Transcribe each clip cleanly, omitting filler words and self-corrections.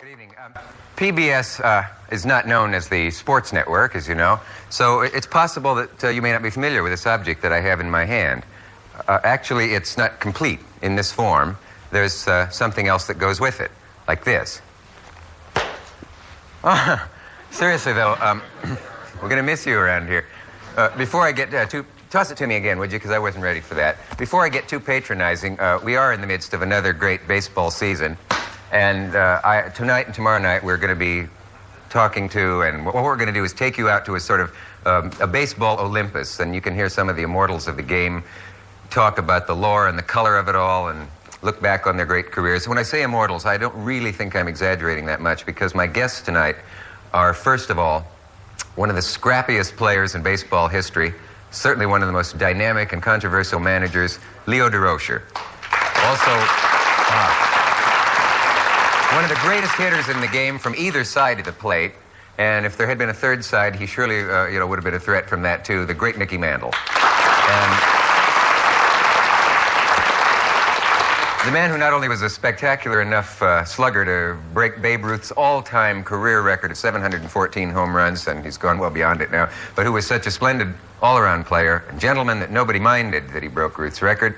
Good evening. PBS is not known as the sports network, as you know, so it's possible that you may not be familiar with this object that I have in my hand. Actually, it's not complete in this form. There's something else that goes with it, like this. Oh, seriously, though, we're going to miss you around here. Before I get too... Toss it to me again, would you, because I wasn't ready for that. Before I get too patronizing, we are in the midst of another great baseball season. And tonight and tomorrow night, we're going to be talking to, and what we're going to do is take you out to a sort of a baseball Olympus, and you can hear some of the immortals of the game talk about the lore and the color of it all and look back on their great careers. When I say immortals, I don't really think I'm exaggerating that much, because my guests tonight are, first of all, one of the scrappiest players in baseball history, certainly one of the most dynamic and controversial managers, Leo Durocher. Also, one of the greatest hitters in the game from either side of the plate, and if there had been a third side, he surely would have been a threat from that too, the great Mickey Mantle. And the man who not only was a spectacular enough slugger to break Babe Ruth's all-time career record of 714 home runs, and he's gone well beyond it now, but who was such a splendid all-around player and gentleman that nobody minded that he broke Ruth's record,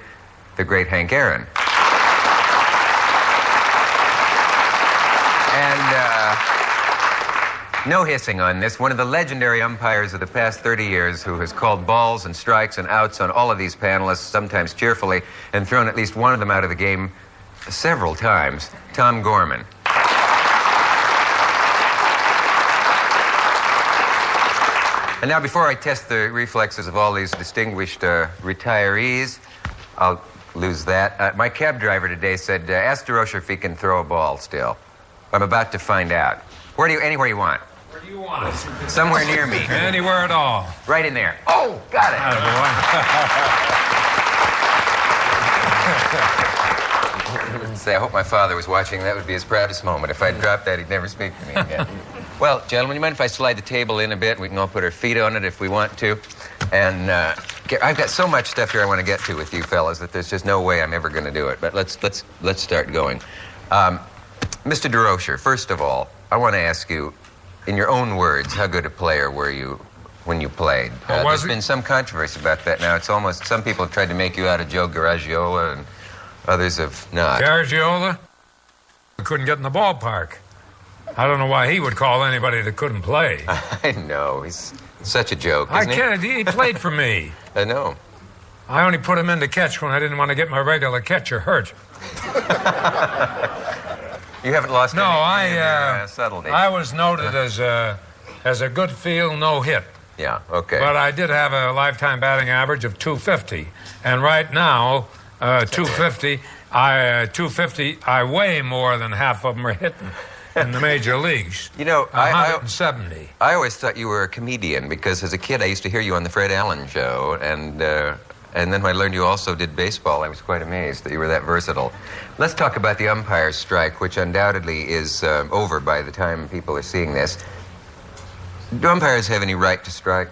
the great Hank Aaron. No hissing on this. One of the legendary umpires of the past 30 years who has called balls and strikes and outs on all of these panelists, sometimes cheerfully, and thrown at least one of them out of the game several times, Tom Gorman. And now, before I test the reflexes of all these distinguished retirees, I'll lose that. My cab driver today said, ask Durocher if he can throw a ball still. I'm about to find out. Anywhere you want. Where do you want it? Somewhere near me. Anywhere at all. Right in there. Oh, got it. Say, I hope my father was watching. That would be his proudest moment. If I'd dropped that, he'd never speak to me again. Well, gentlemen, you mind if I slide the table in a bit? We can all put our feet on it if we want to. And I've got so much stuff here I want to get to with you fellas that there's just no way I'm ever going to do it. But let's start going. Mr. Durocher, first of all, I want to ask you, in your own words, how good a player were you when you played? There's been some controversy about that now. It's almost, some people have tried to make you out of Joe Garagiola, and others have not. Garagiola? Couldn't get in the ballpark. I don't know why he would call anybody that couldn't play. I know. He's such a joke, isn't he? I can't. He played for me. I know. I only put him in to catch when I didn't want to get my regular catcher hurt. You haven't lost any of your subtlety. I was noted as a good field, no hit. Yeah, okay. But I did have a lifetime batting average of 250. And right now, 250, I weigh more than half of them are hitting in the major leagues. You know, 170. I always thought you were a comedian because as a kid I used to hear you on the Fred Allen Show, and then when I learned you also did baseball, I was quite amazed that you were that versatile. Let's talk about the umpire's strike, which undoubtedly is over by the time people are seeing this. Do umpires have any right to strike?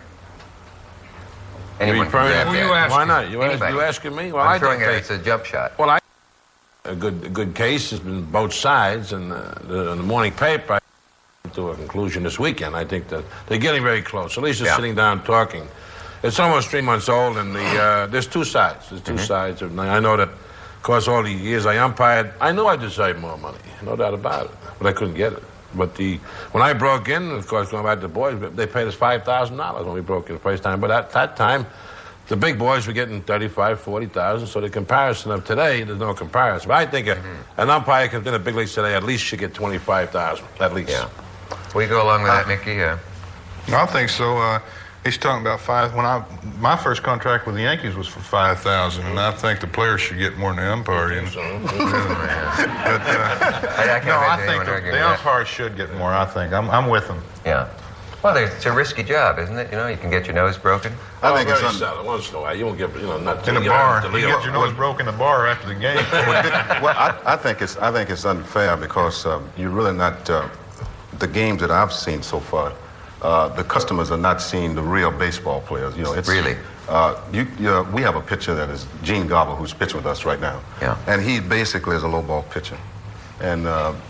Anyone can grab that. Why not? You asking me? Well, I'm throwing it. It's a jump shot. Well, a good case has been both sides, and the morning paper I came to a conclusion this weekend. I think that they're getting very close. At least they're sitting down talking. It's almost 3 months old, and there's two sides. There's two sides. I know that, of course, all the years I umpired, I know I deserved more money, no doubt about it, but I couldn't get it. But when I broke in, of course, going back to the boys, they paid us $5,000 when we broke in the first time. But at that time, the big boys were getting $35,000, $40,000. So the comparison of today, there's no comparison. But I think an umpire comes in the big leagues today, at least should get $25,000, at least. Yeah. Will you go along with that, Mickey? I think so. He's talking about my first contract with the Yankees was for $5,000, and I think the players should get more than the umpire. You know? I think the umpire should get more. I think I'm with him. Yeah. Well, it's a risky job, isn't it? You know, you can get your nose broken. I think it's once in a while. You won't get, not in a bar. You get your nose broken in a bar after the game. Well, I think it's unfair because you're really not the games that I've seen so far. The customers are not seeing the real baseball players. It's really. We have a pitcher that is Gene Garber, who's pitching with us right now. Yeah. And he basically is a low ball pitcher. And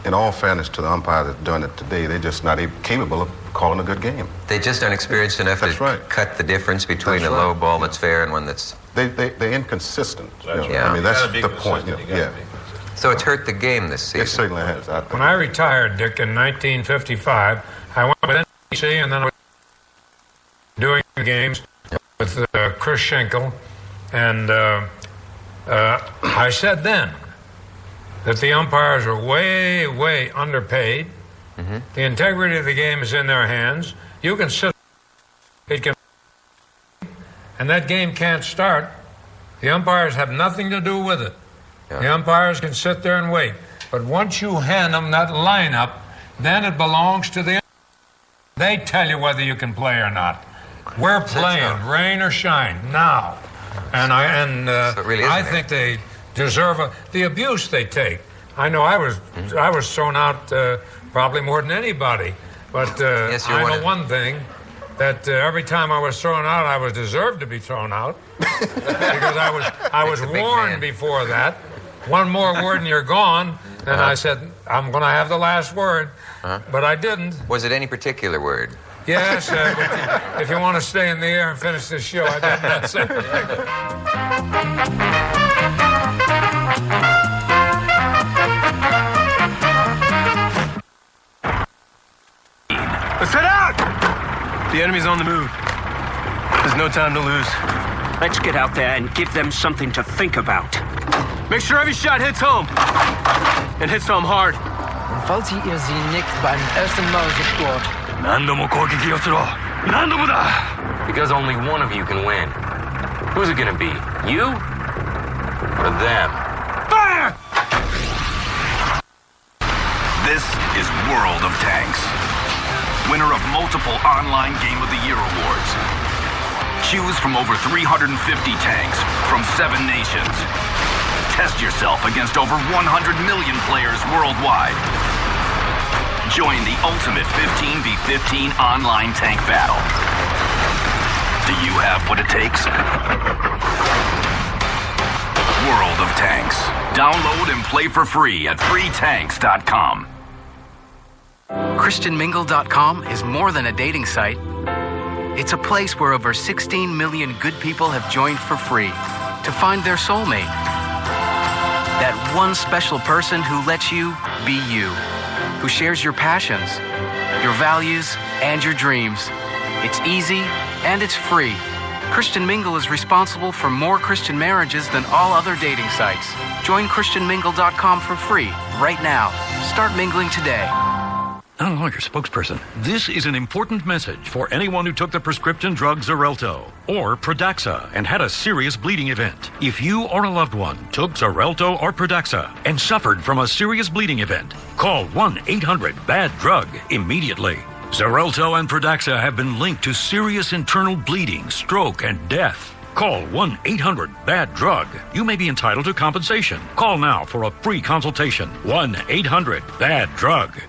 in all fairness to the umpires that are doing it today, they're just not capable of calling a good game. They just aren't experienced enough That's to right. cut the difference between That's a low right. ball that's fair and one that's... They're inconsistent. That's right. I mean, You that's gotta be the point. consistent. You gotta Yeah, be consistent. So it's hurt the game this it season. certainly has. I think. When I retired, Dick, in 1955, I went with NBC, and then I was doing games with Chris Schenkel, and I said then that the umpires are way, way underpaid. The integrity of the game is in their hands. You can sit, it can, and that game can't start. The umpires have nothing to do with it. Yeah. The umpires can sit there and wait. But once you hand them that lineup, then it belongs to the. They tell you whether you can play or not. We're playing, rain or shine, now. And So it really is I an think they deserve the abuse they take. I know I was thrown out probably more than anybody, but Yes, you're I one know of- one thing. That every time I was thrown out, I was deserved to be thrown out because I was Makes a big warned man. before that. One more word and you're gone. And I said, I'm going to have the last word, but I didn't. Was it any particular word? Yes, if you want to stay in the air and finish this show, I better not say anything. Let's head out! The enemy's on the move. There's no time to lose. Let's get out there and give them something to think about. Make sure every shot hits home. And hits home hard. Falls ihr sie nicht beim ersten Mal gespürt. 何度も攻撃をする。何度もだ! Because only one of you can win. Who's it gonna be? You? Or them? Fire! This is World of Tanks, winner of multiple online Game of the Year awards. Choose from over 350 tanks from 7 nations. Test yourself against over 100 million players worldwide. Join the ultimate 15v15 online tank battle. Do you have what it takes? World of Tanks. Download and play for free at freetanks.com. ChristianMingle.com is more than a dating site. It's a place where over 16 million good people have joined for free to find their soulmate. That one special person who lets you be you, who shares your passions, your values, and your dreams. It's easy and it's free. Christian Mingle is responsible for more Christian marriages than all other dating sites. Join ChristianMingle.com for free right now. Start mingling today. Oh, your spokesperson. This is an important message for anyone who took the prescription drug Xarelto or Pradaxa and had a serious bleeding event. If you or a loved one took Xarelto or Pradaxa and suffered from a serious bleeding event, call 1-800-BAD-DRUG immediately. Xarelto and Pradaxa have been linked to serious internal bleeding, stroke, and death. Call 1-800-BAD-DRUG. You may be entitled to compensation. Call now for a free consultation. 1-800-BAD-DRUG.